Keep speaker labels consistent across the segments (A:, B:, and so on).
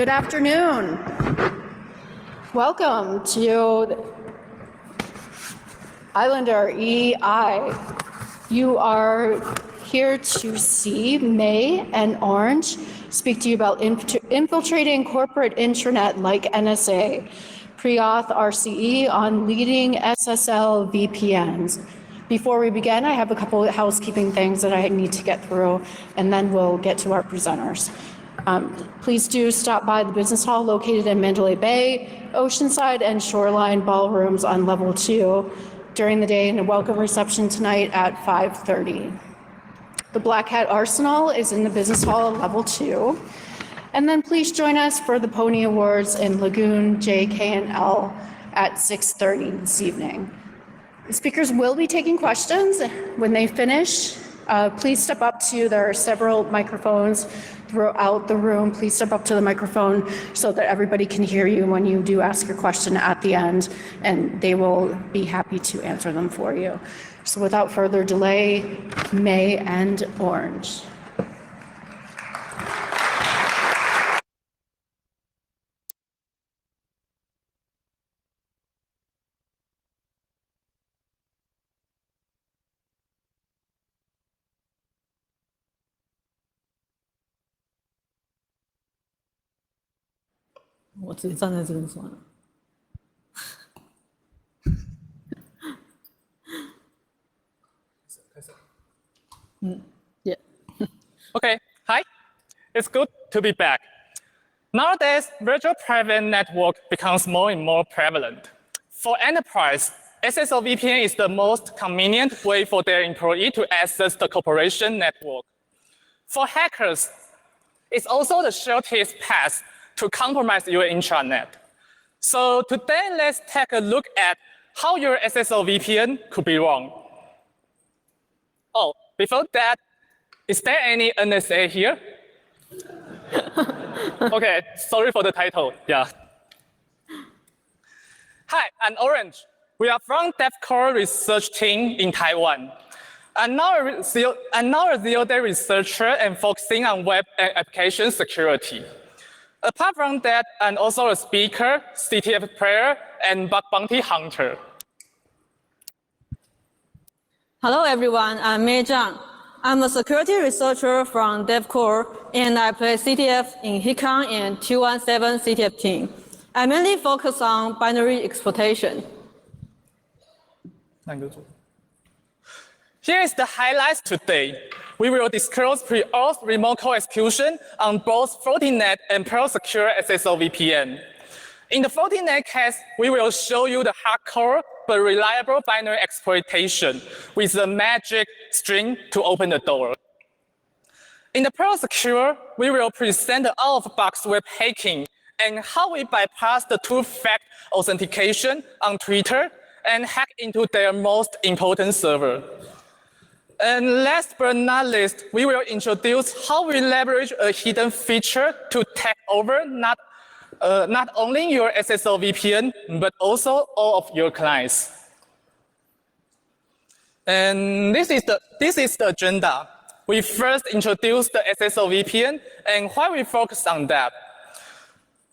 A: Good afternoon. Welcome to Islander EI. You are here to see May and Orange speak to you about infiltrating corporate intranet like NSA, pre-auth RCE on leading SSL VPNs. Before we begin, I have a couple of housekeeping things that I need to get through, and then we'll get to our presenters. Please do stop by the business hall located in Mandalay Bay, Oceanside, and Shoreline ballrooms on level 2 during the day, and a welcome reception tonight at 5:30. The Black Hat Arsenal is in the business hall at level 2. And then please join us for the Pony Awards in Lagoon J, K, and L at 6:30 this evening. The speakers will be taking questions. When they finish, please step up to, there are several microphones throughout the room. Please step up to the microphone so that everybody can hear you when you do ask your question at the end, and they will be happy to answer them for you. So without further delay, May and Orange.
B: 我自己站在这边算了。Yeah.
C: Okay, hi. It's good to be back. Nowadays, virtual private network becomes more and more prevalent. For enterprise, SSL VPN is the most convenient way for their employee to access the corporation network. For hackers, it's also the shortest path to compromise your intranet. So today, let's take a look at how your SSL VPN could be wrong. Oh, before that, is there any NSA here? Okay, sorry for the title, yeah. Hi, I'm Orange. We are from DevCore research team in Taiwan. I'm now a zero-day researcher and focusing on web and application security. Apart from that, I'm also a speaker, CTF player, and bug bounty hunter.
B: Hello everyone, I'm Mei Zhang. I'm a security researcher from DevCore, and I play CTF in HeapCon and 217 CTF team. I mainly focus on binary exploitation.
C: Here is the highlights today. We will disclose pre-auth remote code execution on both Fortinet and Pro-Secure SSL VPN. In the Fortinet case, we will show you the hardcore but reliable binary exploitation with the magic string to open the door. In the Pro-Secure, we will present the out-of-box web hacking and how we bypass the two-factor authentication on Twitter and hack into their most important server. And last but not least, we will introduce how we leverage a hidden feature to take over not only your SSL VPN, but also all of your clients. And this is the agenda. We first introduce the SSL VPN and why we focus on that.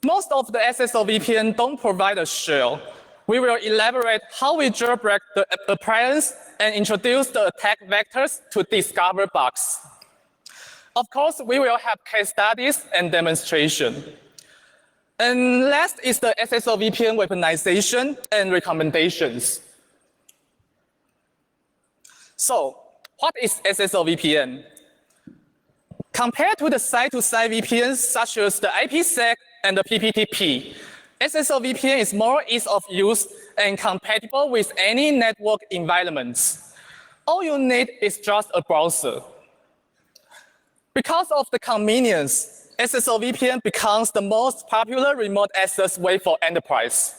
C: Most of the SSL VPN don't provide a shell. We will elaborate how we jailbreak the appliance and introduce the attack vectors to discover bugs. Of course, we will have case studies and demonstration. And last is the SSL VPN weaponization and recommendations. So, what is SSL VPN? Compared to the site-to-site VPNs such as the IPsec and the PPTP, SSL VPN is more ease of use and compatible with any network environments. All you need is just a browser. Because of the convenience, SSL VPN becomes the most popular remote access way for enterprise.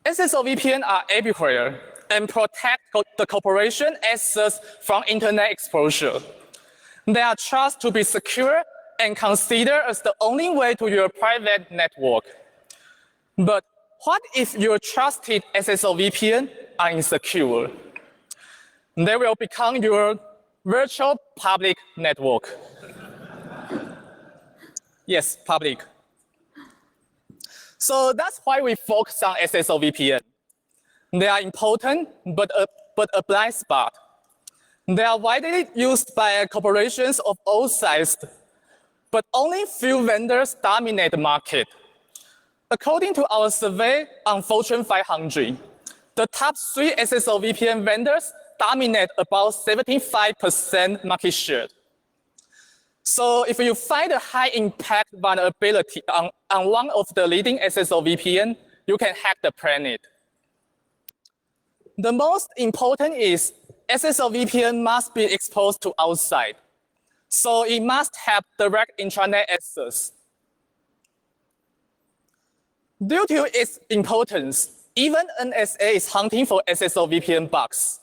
C: SSL VPN are everywhere and protect the corporation access from internet exposure. They are trusted to be secure and considered as the only way to your private network. But what if your trusted SSL VPN are insecure? They will become your virtual public network. Yes, public. So that's why we focus on SSL VPN. They are important, but a blind spot. They are widely used by corporations of all sizes, but only few vendors dominate the market. According to our survey on Fortune 500, the top 3 SSL VPN vendors dominate about 75% market share. So if you find a high impact vulnerability on one of the leading SSL VPN, you can hack the planet. The most important is SSL VPN must be exposed to outside. So it must have direct intranet access. Due to its importance, even NSA is hunting for SSL VPN bugs.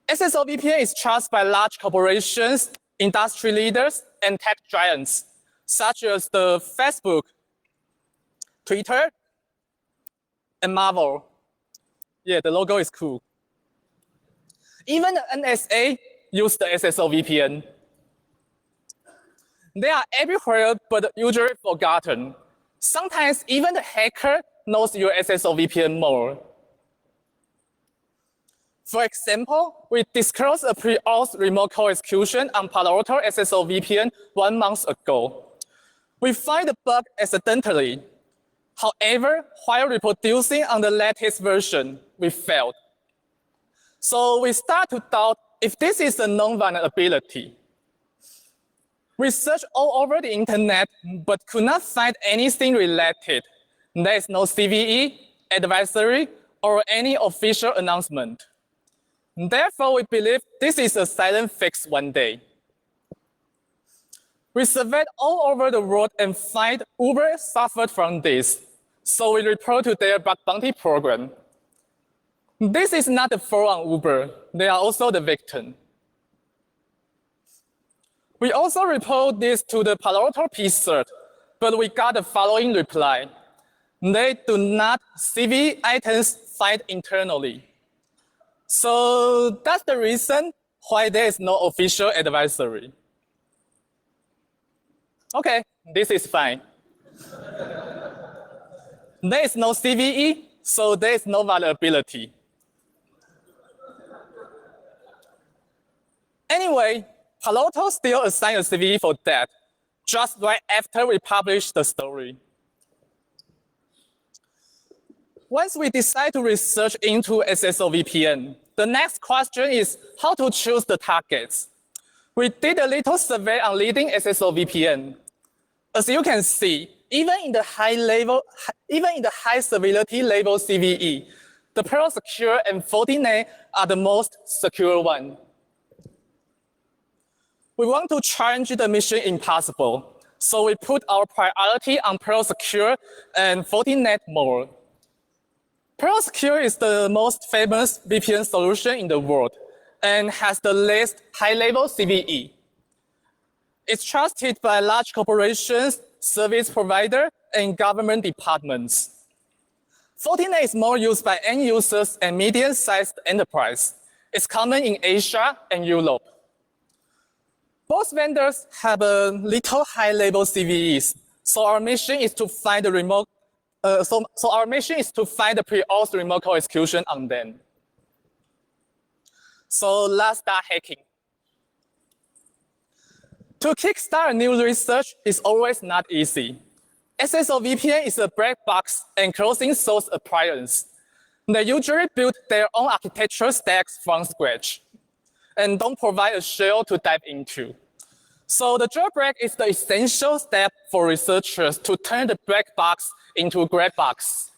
C: SSL VPN is trusted by large corporations, industry leaders, and tech giants, such as the Facebook, Twitter, and Marvel. Yeah, the logo is cool. Even the NSA use the SSL VPN. They are everywhere, but usually forgotten. Sometimes even the hacker knows your SSL VPN more. For example, we disclosed a pre-auth remote code execution on Palo Alto SSL VPN 1 month ago. We find the bug accidentally. However, while reproducing on the latest version, we failed. So we start to doubt if this is a known vulnerability. We searched all over the internet, but could not find anything related. There is no CVE, advisory, or any official announcement. Therefore, we believe this is a silent fix one day. We surveyed all over the world and find Uber suffered from this. So we report to their bug bounty program. This is not the fault on Uber. They are also the victim. We also report this to the Palo Alto PCert, but we got the following reply. They do not CVE items find internally. So that's the reason why there is no official advisory. Okay, this is fine. There is no CVE, so there is no vulnerability. Anyway, Palo Alto still assigned a CVE for that, just right after we published the story. Once we decide to research into SSL VPN, the next question is how to choose the targets. We did a little survey on leading SSL VPN. As you can see, even in the high severity level CVE, the Perl Secure and Fortinet are the most secure one. We want to challenge the mission impossible, so we put our priority on Perl Secure and Fortinet more. Perl Secure is the most famous VPN solution in the world and has the least high-level CVE. It's trusted by large corporations, service providers, and government departments. Fortinet is more used by end users and medium-sized enterprise. It's common in Asia and Europe. Both vendors have a little high-level CVEs, so our mission is to find the pre-auth remote code execution on them. So let's start hacking. To kickstart a new research is always not easy. SSL VPN is a black box and closing source appliance. They usually build their own architecture stacks from scratch and don't provide a shell to dive into. So the jailbreak is the essential step for researchers to turn the black box into a gray box.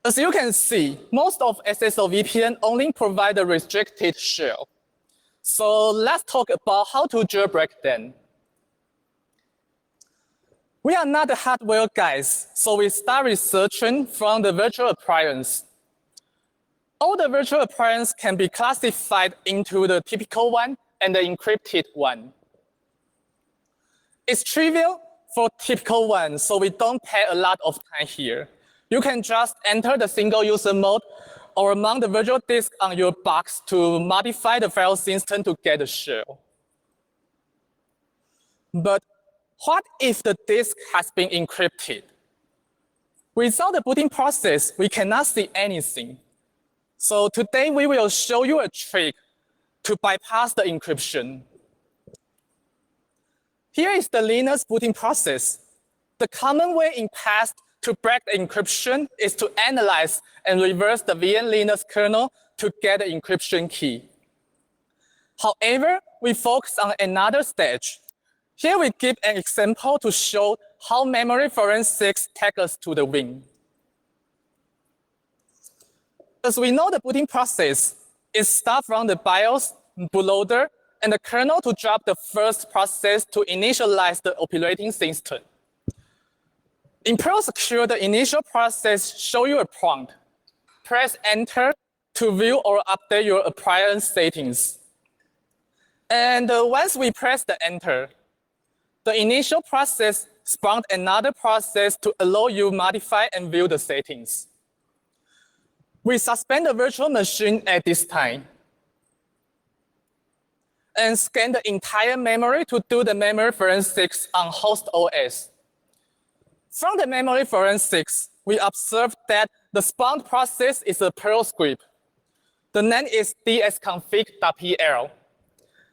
C: As you can see, most of SSL VPN only provide a restricted shell. So let's talk about how to jailbreak them. We are not the hardware guys, so we start researching from the virtual appliance. All the virtual appliances can be classified into the typical one and the encrypted one. It's trivial for typical one, so we don't pay a lot of time here. You can just enter the single user mode or mount the virtual disk on your box to modify the file system to get a shell. But what if the disk has been encrypted? Without the booting process, we cannot see anything. So today we will show you a trick to bypass the encryption. Here is the Linux booting process. The common way in past to break the encryption is to analyze and reverse the VM Linux kernel to get the encryption key. However, we focus on another stage. Here we give an example to show how memory forensics takes us to the win. As we know, the booting process is start from the BIOS, bootloader, and the kernel to drop the first process to initialize the operating system. In ProSecure, the initial process shows you a prompt. Press Enter to view or update your appliance settings. And once we press the Enter, the initial process spawned another process to allow you modify and view the settings. We suspend the virtual machine at this time and scan the entire memory to do the memory forensics on host OS. From the memory forensics, we observed that the spawned process is a Perl script. The name is dsconfig.pl.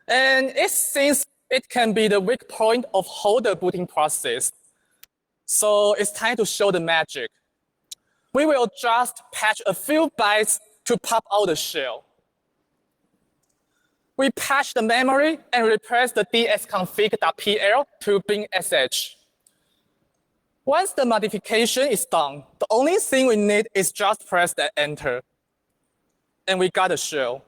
C: And it seems it can be the weak point of whole the booting process. So it's time to show the magic. We will just patch a few bytes to pop out the shell. We patch the memory and replace the dsconfig.pl to bin sh. Once the modification is done, the only thing we need is just press the Enter. And we got a shell.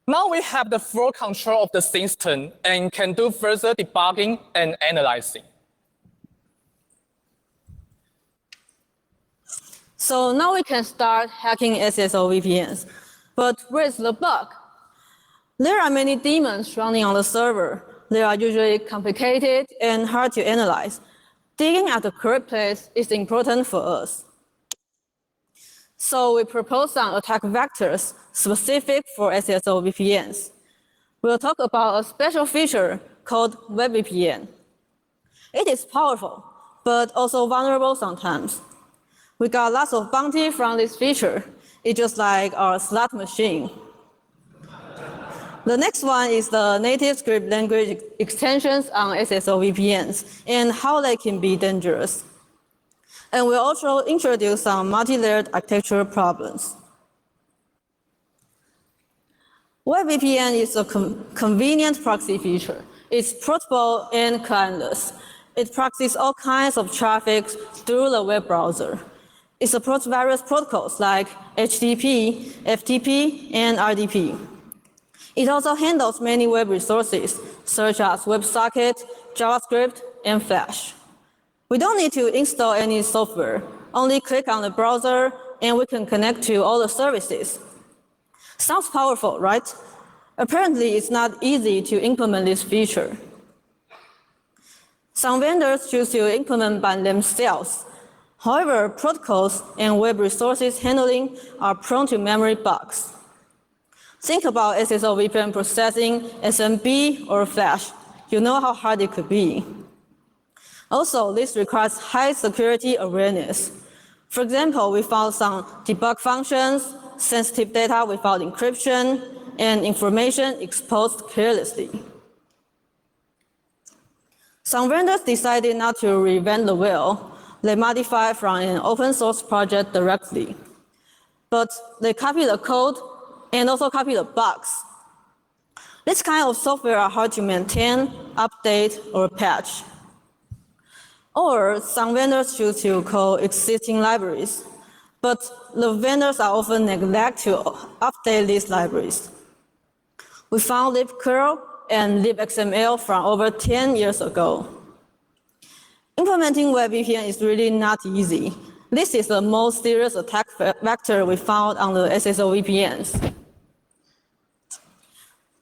C: Now we have the full control of the system and can do further debugging and analyzing.
B: So now we can start hacking SSL VPNs. But where is the bug? There are many daemons running on the server. They are usually complicated and hard to analyze. Digging at the correct place is important for us. So we propose some attack vectors specific for SSL VPNs. We'll talk about a special feature called Web Vpn. It is powerful, but also vulnerable sometimes. We got lots of bounty from this feature. It's just like our slot machine. The next one is the native script language extensions on SSL VPNs and how they can be dangerous. And we'll also introduce some multi-layered architecture problems. Web VPN is a convenient proxy feature. It's portable and clientless. It proxies all kinds of traffic through the web browser. It supports various protocols like HTTP, FTP, and RDP. It also handles many web resources, such as WebSocket, JavaScript, and Flash. We don't need to install any software. Only click on the browser, and we can connect to all the services. Sounds powerful, right? Apparently, it's not easy to implement this feature. Some vendors choose to implement by themselves. However, protocols and web resources handling are prone to memory bugs. Think about SSL VPN processing SMB or Flash. You know how hard it could be. Also, this requires high security awareness. For example, we found some debug functions, sensitive data without encryption, and information exposed carelessly. Some vendors decided not to reinvent the wheel. They modify from an open source project directly. But they copy the code and also copy the bugs. This kind of software are hard to maintain, update, or patch. Or some vendors choose to call existing libraries, but the vendors are often neglect to update these libraries. We found libcurl and libxml from over 10 years ago. Implementing Web VPN is really not easy. This is the most serious attack vector we found on the SSL VPNs.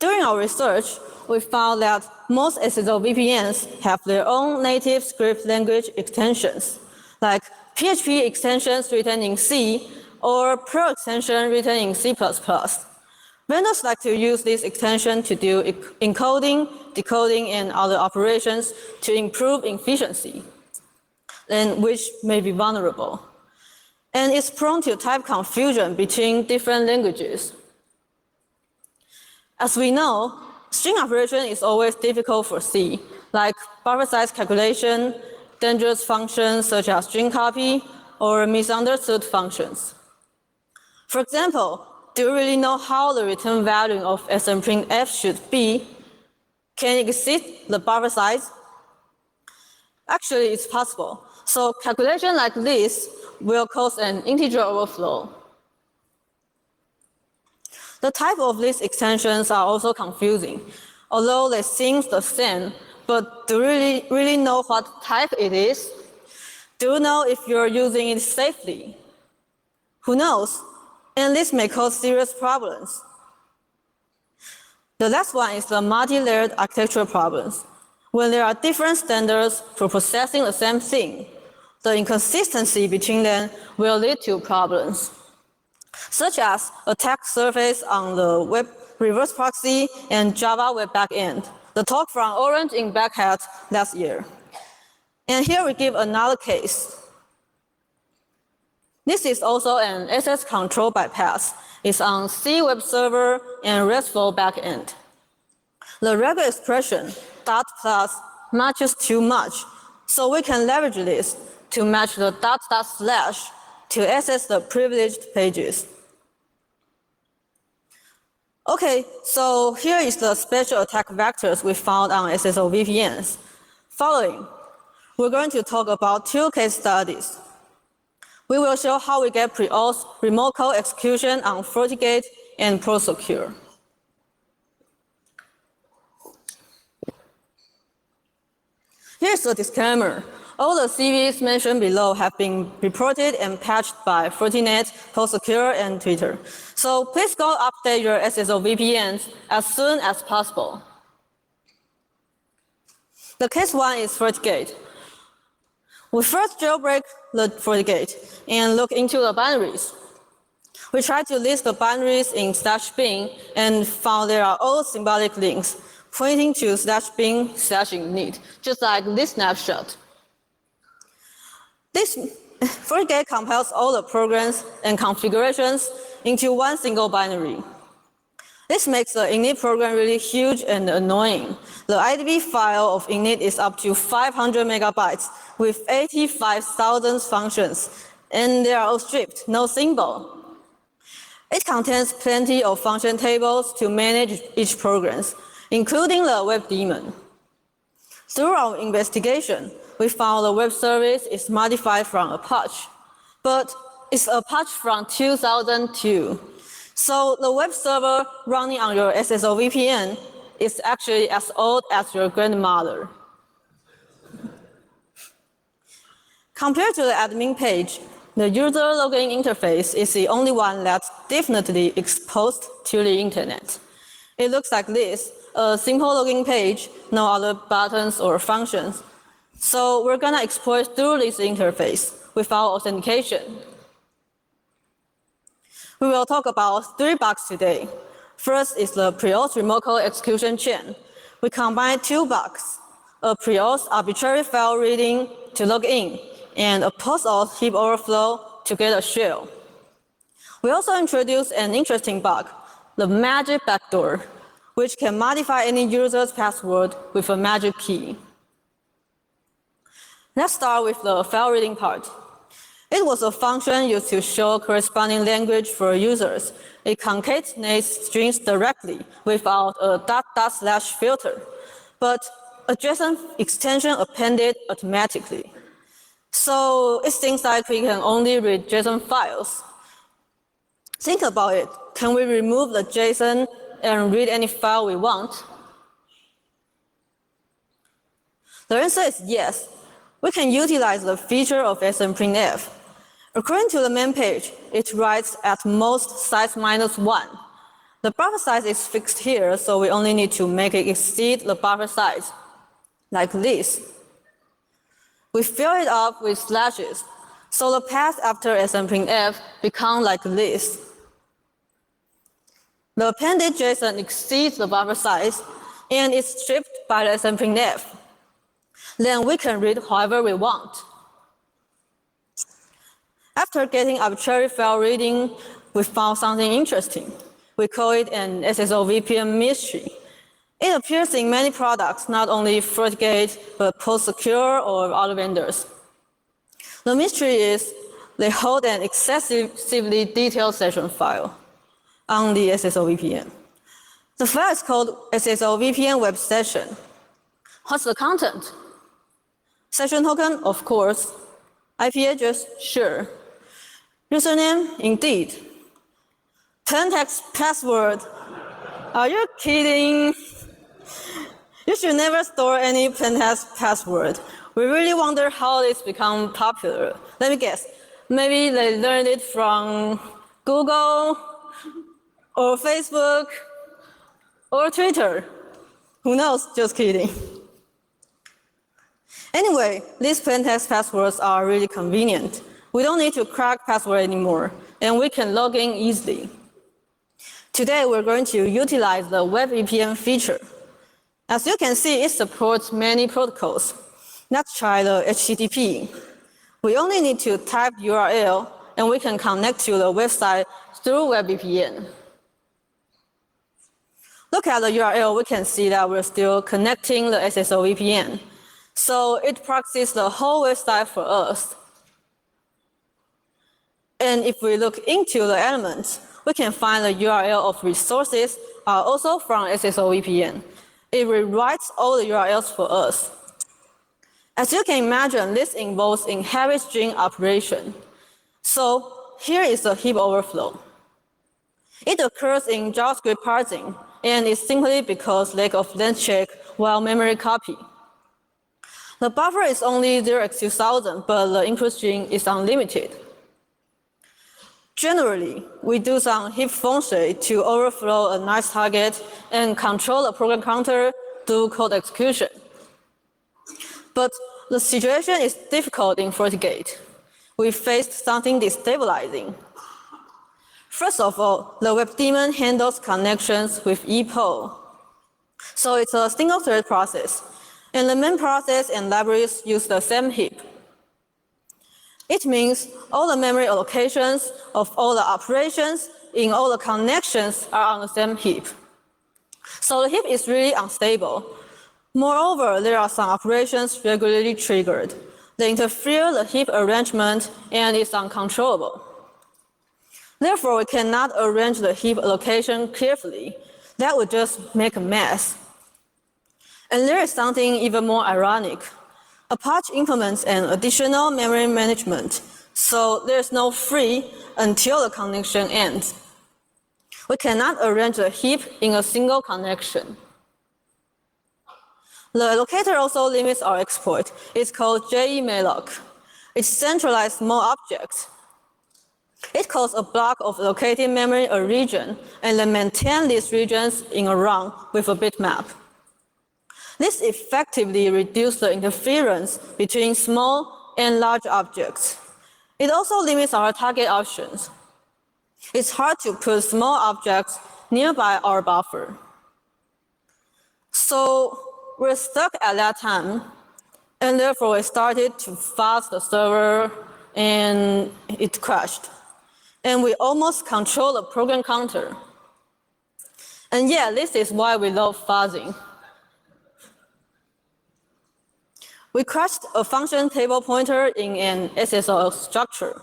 B: During our research, we found that most SSL VPNs have their own native script language extensions, like PHP extensions written in C or Perl extension written in C++. Vendors like to use this extension to do encoding, decoding, and other operations to improve efficiency, and which may be vulnerable. And it's prone to type confusion between different languages. As we know, string operation is always difficult for C, like buffer size calculation, dangerous functions such as string copy, or misunderstood functions. For example, do you really know how the return value of SMPrintf should be? Can it exceed the buffer size? Actually, it's possible. So calculation like this will cause an integer overflow. The type of these extensions are also confusing. Although they seem the same, but do you really know what type it is? Do you know if you're using it safely? Who knows? And this may cause serious problems. The last one is the multi-layered architectural problems. When there are different standards for processing the same thing, the inconsistency between them will lead to problems, such as attack surface on the web reverse proxy and Java web backend, the talk from Orange in Black Hat last year. And here we give another case. This is also an SS control bypass. It's on C web server and RESTful backend. The regular expression dot plus matches too much, so we can leverage this to match the dot dot slash to access the privileged pages. Okay, so here is the special attack vectors we found on SSL VPNs. Following, we're going to talk about two case studies. We will show how we get pre-auth remote code execution on FortiGate and ProSecure. Here's a disclaimer. All the CVs mentioned below have been reported and patched by Fortinet, ProSecure, and Twitter. So please go update your SSL VPNs as soon as possible. The case one is FortiGate. We first jailbreak the FortiGate and look into the binaries. We tried to list the binaries in /bin and found there are all symbolic links pointing to /bin/init, just like this snapshot. This FortiGate compiles all the programs and configurations into one single binary. This makes the init program really huge and annoying. The IDB file of init is up to 500 megabytes with 85,000 functions, and they are all stripped, no symbol. It contains plenty of function tables to manage each program, including the web daemon. Through our investigation, we found the web service is modified from a patch, but it's a patch from 2002. So the web server running on your SSL VPN is actually as old as your grandmother. Compared to the admin page, the user login interface is the only one that's definitely exposed to the internet. It looks like this, a simple login page, no other buttons or functions. So we're gonna exploit through this interface without authentication. We will talk about 3 bugs today. First is the pre-auth remote code execution chain. We combine 2 bugs, a pre-auth arbitrary file reading to log in, and a post-auth heap overflow to get a shell. We also introduce an interesting bug, the magic backdoor, which can modify any user's password with a magic key. Let's start with the file reading part. It was a function used to show corresponding language for users. It concatenates strings directly without a // filter, but a JSON extension appended automatically. So it seems like we can only read JSON files. Think about it. Can we remove the JSON and read any file we want? The answer is yes. We can utilize the feature of SMPrintf. According to the main page, it writes at most size -1. The buffer size is fixed here, so we only need to make it exceed the buffer size, like this. We fill it up with slashes, so the path after SMPrintf becomes like this. the appended JSON exceeds the buffer size and is stripped by the SMPRINTF. Then we can read however we want. After getting arbitrary file reading, we found something interesting. We call it an SSL VPN mystery. It appears in many products, not only FortiGate, but PostSecure or other vendors. The mystery is they hold an excessively detailed session file on the SSL VPN. The file is called SSL VPN web session. What's the content? Session token, of course. IP address, sure. Username, indeed. Plaintext password. Are you kidding? You should never store any plaintext password. We really wonder how it's become popular. Let me guess. Maybe they learned it from Google or Facebook or Twitter. Who knows? Just kidding. Anyway, these plaintext passwords are really convenient. We don't need to crack password anymore, and we can log in easily. Today, we're going to utilize the Web VPN feature. As you can see, it supports many protocols. Let's try the HTTP. We only need to type URL, and we can connect to the website through Web VPN. Look at the URL, we can see that we're still connecting the SSL VPN. So it proxies the whole website for us. And if we look into the elements, we can find the URL of resources are also from SSL VPN. It rewrites all the URLs for us. As you can imagine, this involves in heavy string operation. So here is the heap overflow. It occurs in JavaScript parsing, and it's simply because lack of length check while memory copy. The buffer is only 0x2000, but the input string is unlimited. Generally, we do some heap function to overflow a nice target and control the program counter through code execution. But the situation is difficult in FortiGate. We faced something destabilizing. First of all, the web daemon handles connections with ePOL. So it's a single thread process, and the main process and libraries use the same heap. It means all the memory allocations of all the operations in all the connections are on the same heap. So the heap is really unstable. Moreover, there are some operations regularly triggered. They interfere the heap arrangement and it's uncontrollable. Therefore, we cannot arrange the heap allocation carefully. That would just make a mess. And there is something even more ironic. Apache implements an additional memory management, so there's no free until the connection ends. We cannot arrange the heap in a single connection. The allocator also limits our export. It's called JEmalloc. It's centralized small objects. It calls a block of allocated memory a region, and then maintain these regions in a ROM with a bitmap. This effectively reduces the interference between small and large objects. It also limits our target options. It's hard to put small objects nearby our buffer. So we're stuck at that time, and therefore we started to fuzz the server, and it crashed. And we almost control the program counter. And yeah, this is why we love fuzzing. We crashed a function table pointer in an SSL structure.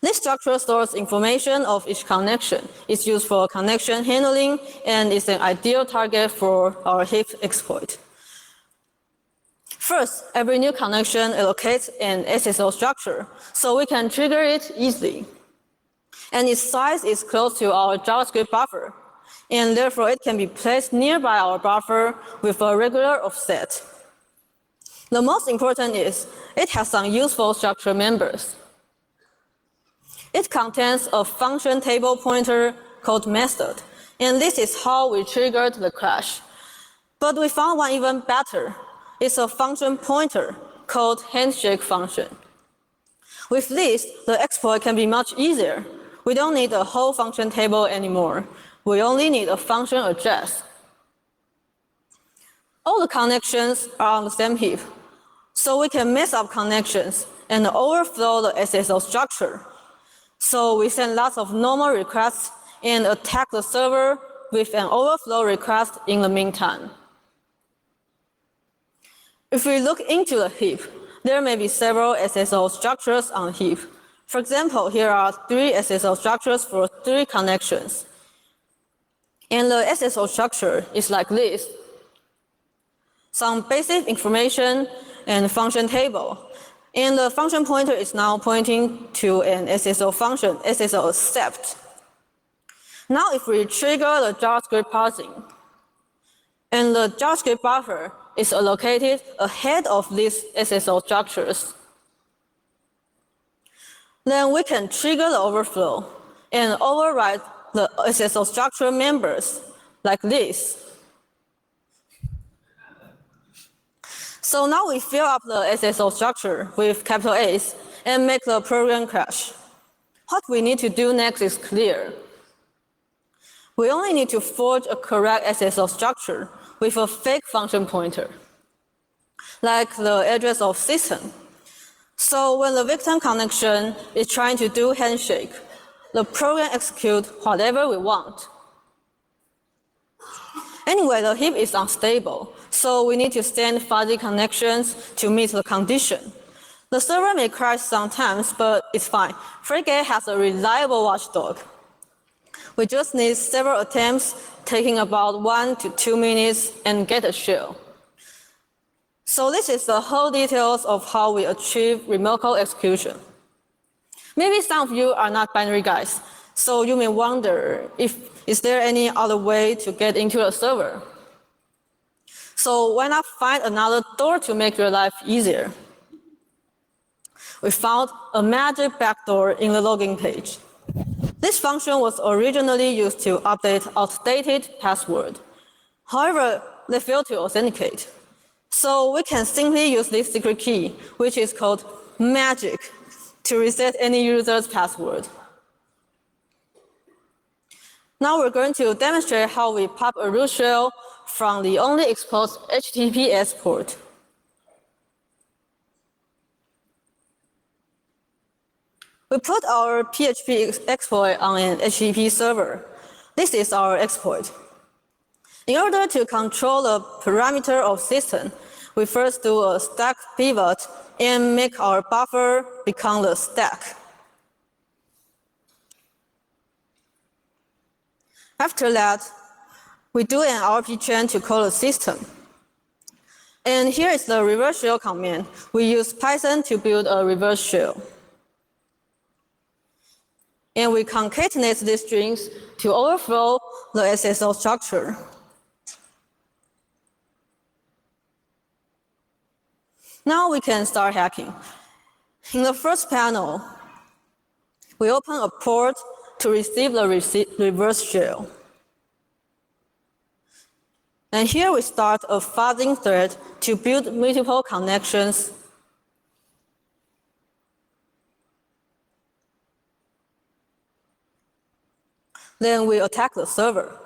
B: This structure stores information of each connection. It's used for connection handling and is an ideal target for our heap exploit. First, every new connection allocates an SSL structure, so we can trigger it easily. And its size is close to our JavaScript buffer, and therefore it can be placed nearby our buffer with a regular offset. The most important is it has some useful structure members. It contains a function table pointer called method, and this is how we triggered the crash. But we found one even better. It's a function pointer called handshake function. With this, the exploit can be much easier. We don't need a whole function table anymore. we only need a function address. All the connections are on the same heap, so we can mess up connections and overflow the SSL structure. So we send lots of normal requests and attack the server with an overflow request in the meantime. If we look into the heap, there may be several SSL structures on the heap. For example, here are 3 SSL structures for 3 connections. And the SSL structure is like this. Some basic information and function table. And the function pointer is now pointing to an SSL function, SSL accept. Now if we trigger the JavaScript parsing, and the JavaScript buffer is allocated ahead of these SSL structures, then we can trigger the overflow and override the SSL structure members like this. So now we fill up the SSL structure with capital A's and make the program crash. What we need to do next is clear. We only need to forge a correct SSL structure with a fake function pointer, like the address of system. So when the victim connection is trying to do handshake, the program executes whatever we want. Anyway, the heap is unstable, so we need to send fuzzy connections to meet the condition. The server may crash sometimes, but it's fine. FreeGate has a reliable watchdog. We just need several attempts, taking about 1 to 2 minutes, and get a shell. So this is the whole details of how we achieve remote code execution. Maybe some of you are not binary guys, so you may wonder is there any other way to get into the server? So why not find another door to make your life easier? We found a magic backdoor in the login page. This function was originally used to update outdated password. However, they failed to authenticate. So we can simply use this secret key, which is called magic, to reset any user's password. Now we're going to demonstrate how we pop a root shell from the only exposed HTTPS port. We put our PHP exploit on an HTTP server. This is our exploit. In order to control the parameter of system, we first do a stack pivot and make our buffer become the stack. After that, we do an RP chain to call the system. And here is the reverse shell command. We use Python to build a reverse shell. And we concatenate these strings to overflow the SSL structure. Now we can start hacking. In the first panel, we open a port to receive the reverse shell. And here we start a fuzzing thread to build multiple connections. Then we attack the server.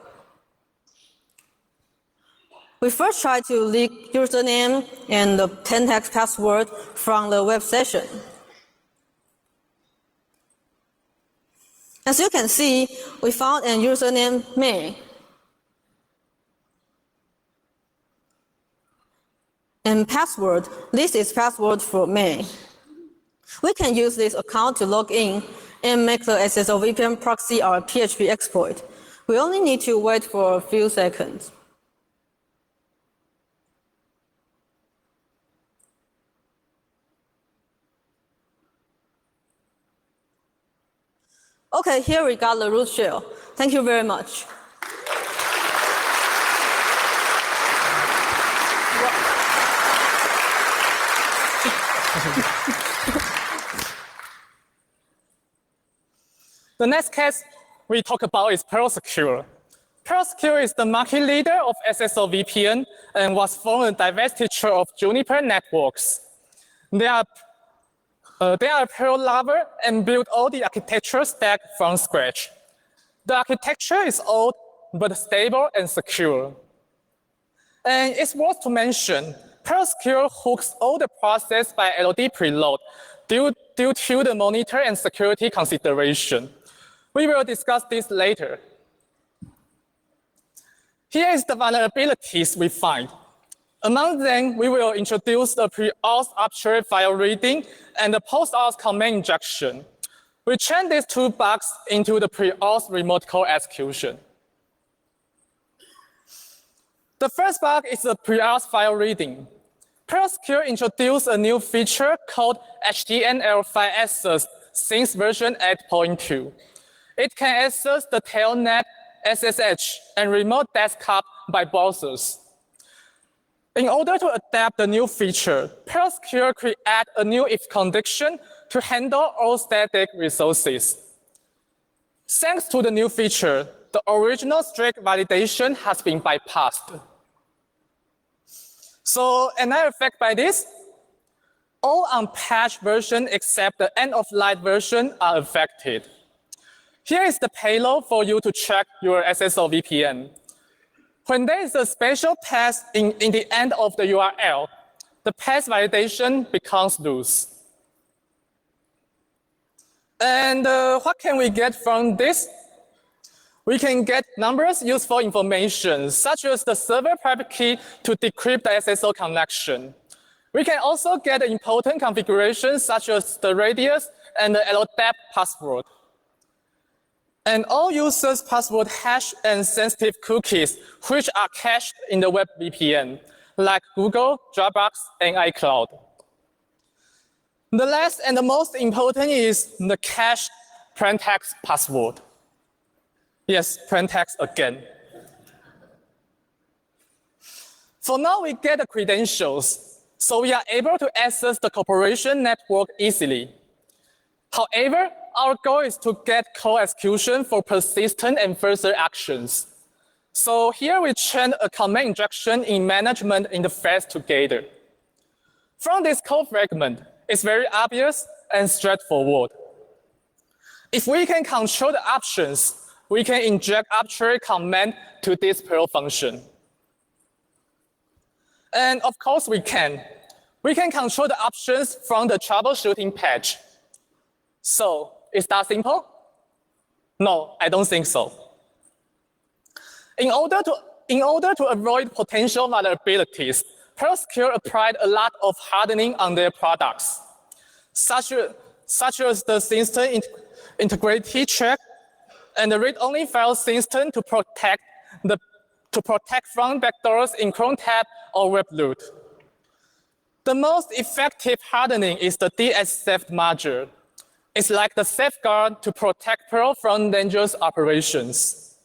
B: We first try to leak username and the plaintext password from the web session. As you can see, we found a username May. And password, this is password for May. We can use this account to log in and make the SSL VPN proxy our PHP exploit. We only need to wait for a few seconds. Okay, here we got the root shell. Thank you very much.
C: The next case we talk about is PearlSecure. PearlSecure is the market leader of SSL VPN and was formed a divestiture of Juniper Networks. They are a Perl lover and built all the architecture stack from scratch. The architecture is old but stable and secure. And it's worth to mention, PerlSecure hooks all the process by LD preload due to the monitor and security consideration. We will discuss this later. Here is the vulnerabilities we find. Among them, we will introduce the pre-auth arbitrary file reading and the post-auth command injection. We turn these two bugs into the pre-auth remote code execution. The first bug is the pre-auth file reading. PerlSecure introduced a new feature called HTML file access since version 8.2. It can access the telnet, SSH, and remote desktop by browsers. In order to adapt the new feature, PerlSecure created a new if condition to handle all static resources. Thanks to the new feature, the original strict validation has been bypassed. So another effect by this, all unpatched versions except the end-of-life version are affected. Here is the payload for you to check your Ssl VPN. When there is a special path in the end of the URL, the path validation becomes loose. And what can we get from this? We can get numerous useful information, such as the server private key to decrypt the SSL connection. We can also get important configurations, such as the radius and the LDAP password. And all users' password hash and sensitive cookies, which are cached in the Web VPN, like Google, Dropbox, and iCloud. The last and the most important is the cached plaintext password. Yes, plaintext again. For now, we get the credentials, so we are able to access the corporation network easily. However, our goal is to get code execution for persistent and further actions. So here we chain a command injection in management interface together. From this code fragment, it's very obvious and straightforward. If we can control the options, we can inject arbitrary command to this Perl function. And of course we can. We can control the options from the troubleshooting page. So, is that simple? No, I don't think so. In order to avoid potential vulnerabilities, PerlSecure applied a lot of hardening on their products, such as the system integrity check and the read-only file system to protect from backdoors in Chrome tab or web root. The most effective hardening is the Dsdf Module. It's like the safeguard to protect Perl from dangerous operations.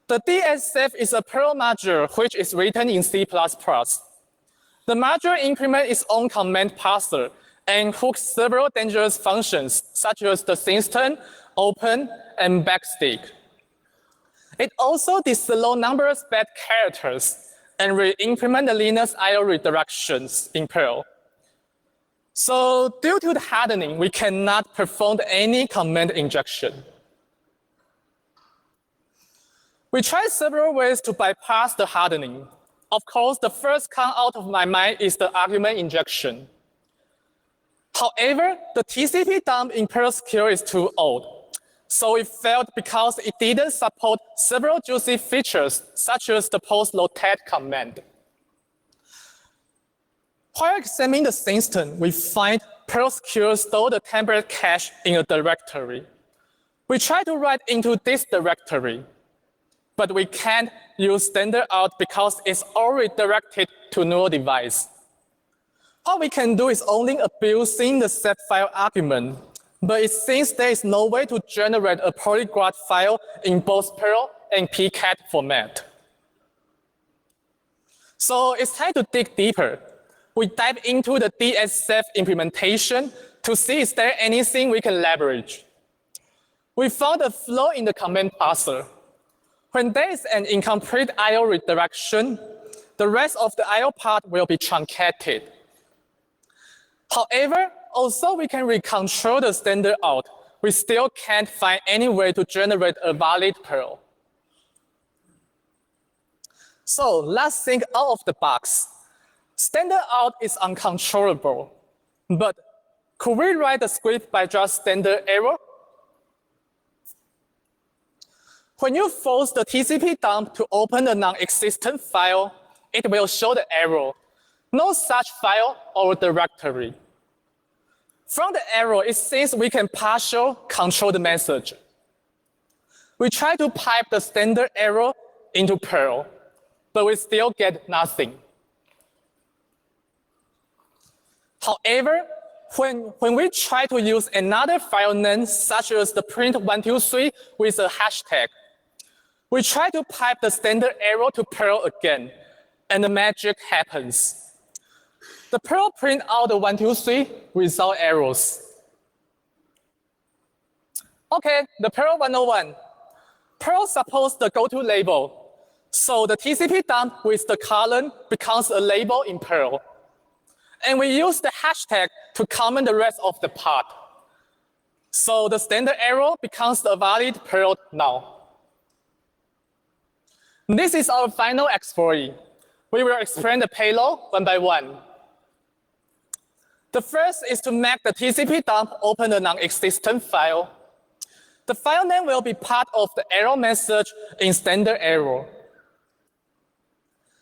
C: The Dsdf is a Perl module which is written in C++. The module implements its own command parser and hooks several dangerous functions, such as the system, open, and backstick. It also disallows numerous bad characters and re-implement the Linux I/O redirections in Perl. So due to the hardening, we cannot perform any command injection. We tried several ways to bypass the hardening. Of course, the first come out of my mind is the argument injection. However, the TCP dump in PerlSecure is too old. So it failed because it didn't support several juicy features, such as the post-rotate command. While examining the system, we find PerlSecure store the temporary cache in a directory. We try to write into this directory, but we can't use standard out because it's already directed to null device. What we can do is only abusing the set file argument, but it seems there is no way to generate a polyglot file in both Perl and PCAT format. So it's time to dig deeper. We dive into the Dsdf implementation to see is there anything we can leverage. We found a flaw in the command parser. When there is an incomplete I/O redirection, the rest of the I/O part will be truncated. However, also we can recontrol the standard out, we still can't find any way to generate a valid Perl. So let's think out of the box. Standard out is uncontrollable, but could we write the script by just standard error? When you force the TCP dump to open a non-existent file, it will show the error. No such file or directory. From the error, it seems we can partially control the message. We try to pipe the standard error into Perl, but we still get nothing. However, when we try to use another file name, such as the print123 with a hashtag, we try to pipe the standard error to Perl again, and the magic happens. The Perl print out the 123 without errors. Okay, the Perl 101. Perl supports the goto label. So the TCP dump with the colon becomes a label in Perl. And we use the hashtag to comment the rest of the part. So the standard error becomes a valid Perl now. This is our final exploit. We will explain the payload one by one. The first is to make the TCP dump open a non-existent file. The file name will be part of the error message in standard error.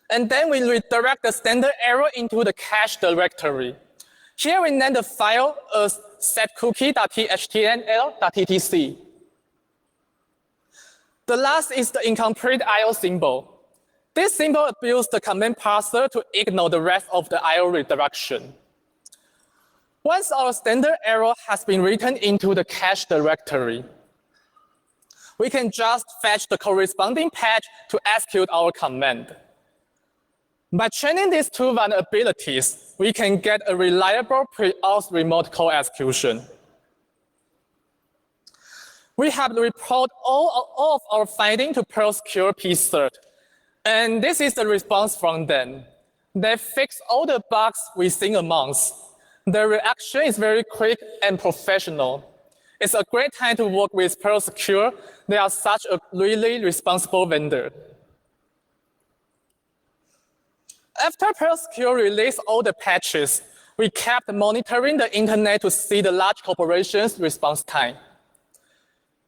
C: And then we redirect the standard error into the cache directory. Here we name the file as setcookie.html.ttc. The last is the incomplete IO symbol. This symbol abuses the command parser to ignore the rest of the IO redirection. Once our standard error has been written into the cache directory, we can just fetch the corresponding patch to execute our command. By training these two vulnerabilities, we can get a reliable pre-auth remote code execution. We have reported all of our findings to Perl Secure pcert, and this is the response from them. They fixed all the bugs within a month. The reaction is very quick and professional. It's a great time to work with Perl Secure. They are such a really responsible vendor. After Perl Secure released all the patches, we kept monitoring the internet to see the large corporations' response time.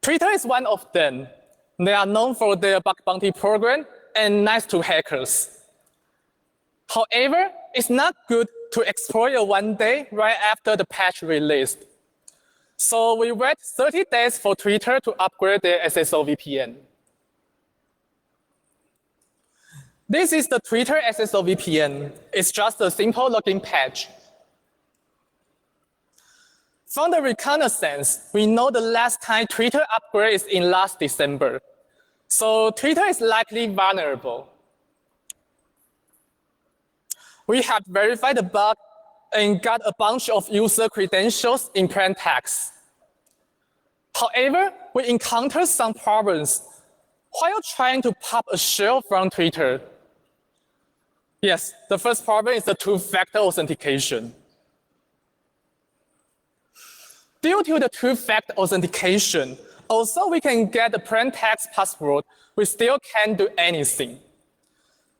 C: Twitter is one of them. They are known for their bug bounty program and nice to hackers. However, it's not good to exploit one day right after the patch released. So we wait 30 days for Twitter to upgrade their SSL VPN. This is the Twitter SSL VPN. It's just a simple login patch. From the reconnaissance, we know the last time Twitter upgrade is in last December. So Twitter is likely vulnerable. We have verified the bug and got a bunch of user credentials in plain text. However, we encountered some problems while trying to pop a shell from Twitter. Yes, the first problem is the two-factor authentication. Due to the two-factor authentication, although we can get the plain text password, we still can't do anything.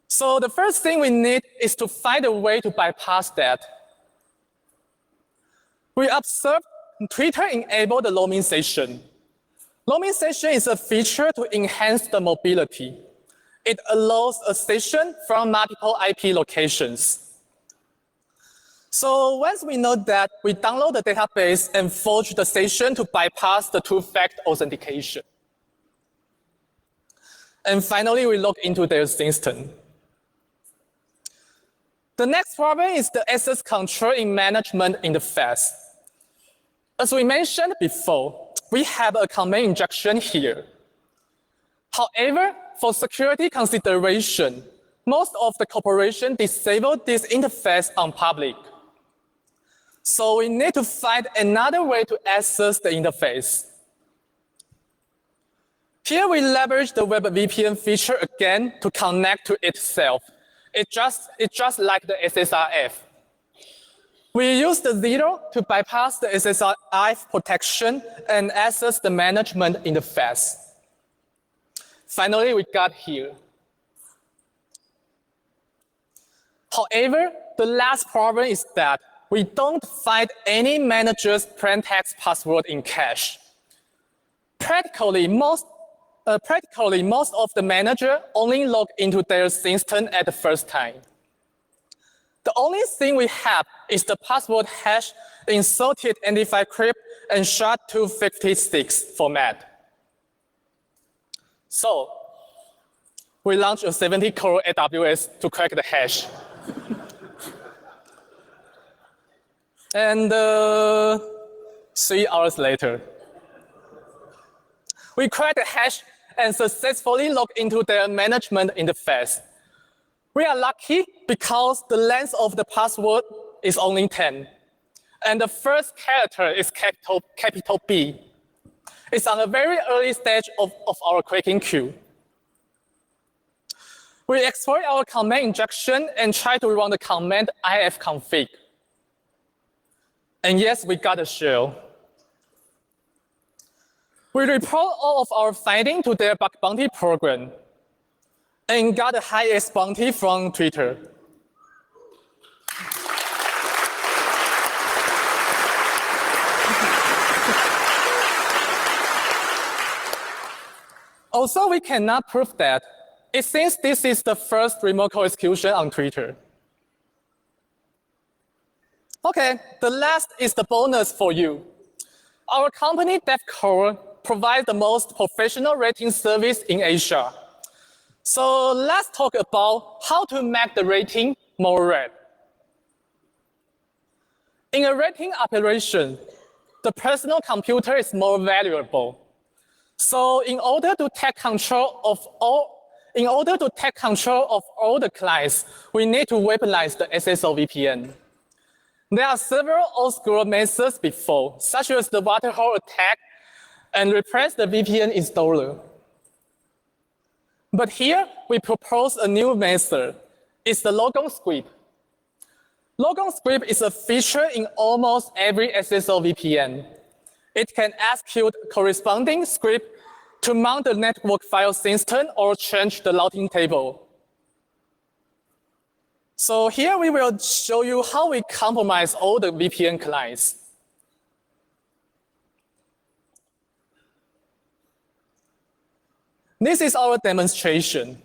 C: So the first thing we need is to find a way to bypass that. We observed Twitter enable the roaming session. Roaming session is a feature to enhance the mobility. It allows a session from multiple IP locations. So once we know that, we download the database and forge the session to bypass the two-factor authentication. And finally, we log into their instance. The next problem is the access control in management interface. As we mentioned before, we have a command injection here. However, for security consideration, most of the corporations disable this interface on public. So we need to find another way to access the interface. Here we leverage the Web VPN feature again to connect to itself. It's just like the SSRF. We use the 0 to bypass the SSL protection and access the management interface. Finally, we got here. However, the last problem is that we don't find any manager's plaintext password in cache. Practically, most of the manager only log into their instance at the first time. The only thing we have is the password hash in sorted identifier crypt and SHA-256 format. So we launched a 70-core AWS to crack the hash. And 3 hours later, we cracked the hash and successfully logged into their management interface. We are lucky because the length of the password is only 10, and the first character is capital B. It's on a very early stage of our cracking queue. We exploit our command injection and try to run the command ifconfig. And yes, we got a shell. We report all of our findings to their bug bounty program and got the highest bounty from Twitter. Also, we cannot prove that. It seems this is the first remote code execution on Twitter. Okay, the last is the bonus for you. Our company, DevCore, provides the most professional rating service in Asia. So let's talk about how to make the rating more red. In a rating operation, the personal computer is more valuable. So in order to take control of all the clients, we need to weaponize the SSL VPN. There are several old-school methods before, such as the waterhole attack and replace the VPN installer. But here, we propose a new method. It's the Logon Script. Logon Script is a feature in almost every SSL VPN. It can execute corresponding script to mount the network file system or change the routing table. So here we will show you how we compromise all the VPN clients. This is our demonstration.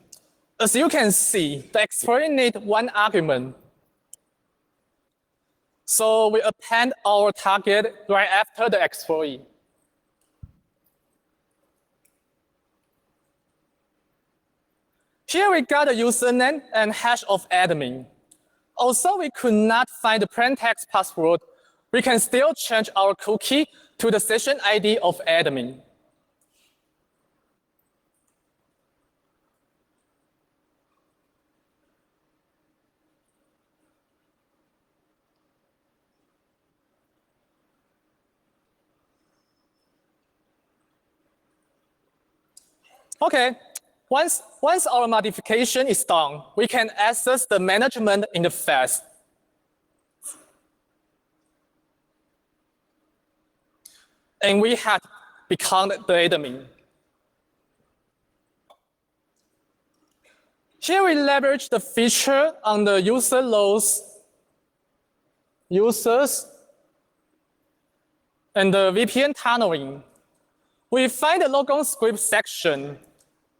C: As you can see, the exploit needs one argument. So we append our target right after the exploit. Here we got a username and hash of admin. Although we could not find the plaintext password, we can still change our cookie to the session ID of admin. Okay. Once our modification is done, we can access the management interface. And we had become the admin. Here we leverage the feature on the user loads, users, and the VPN tunneling. We find the Logon Script section.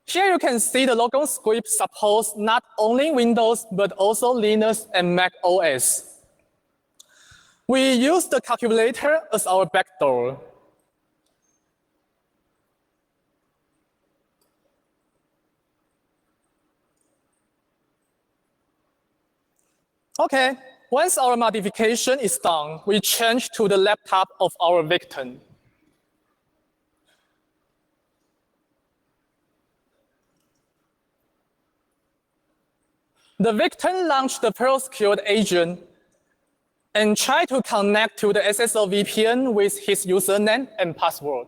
C: Here you can see the Logon Script supports not only Windows, but also Linux and Mac OS. We use the calculator as our backdoor. Okay, once our modification is done, we change to the laptop of our victim. The victim launched the Perl-secured agent and tried to connect to the SSL VPN with his username and password.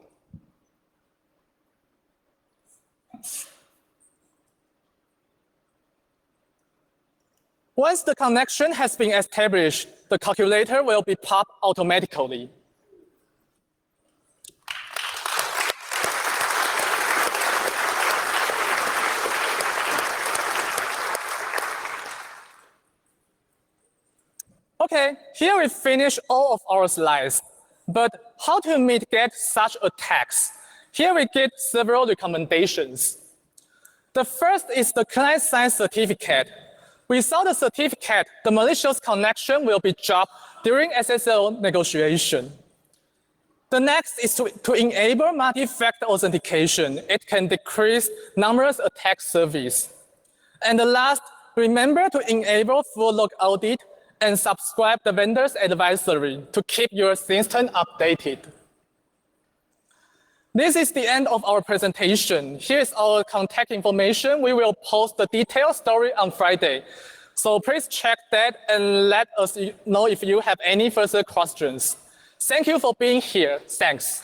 C: Once the connection has been established, the calculator will be popped automatically. Okay, here we finish all of our slides. But how to mitigate such attacks? Here we get several recommendations. The first is the client-side certificate. Without the certificate, the malicious connection will be dropped during SSL negotiation. The next is to enable multi-factor authentication. It can decrease numerous attack surfaces. And the last, remember to enable full log audit and subscribe the vendor's advisory to keep your system updated. This is the end of our presentation. Here is our contact information. We will post the detailed story on Friday. So please check that and let us know if you have any further questions. Thank you for being here. Thanks.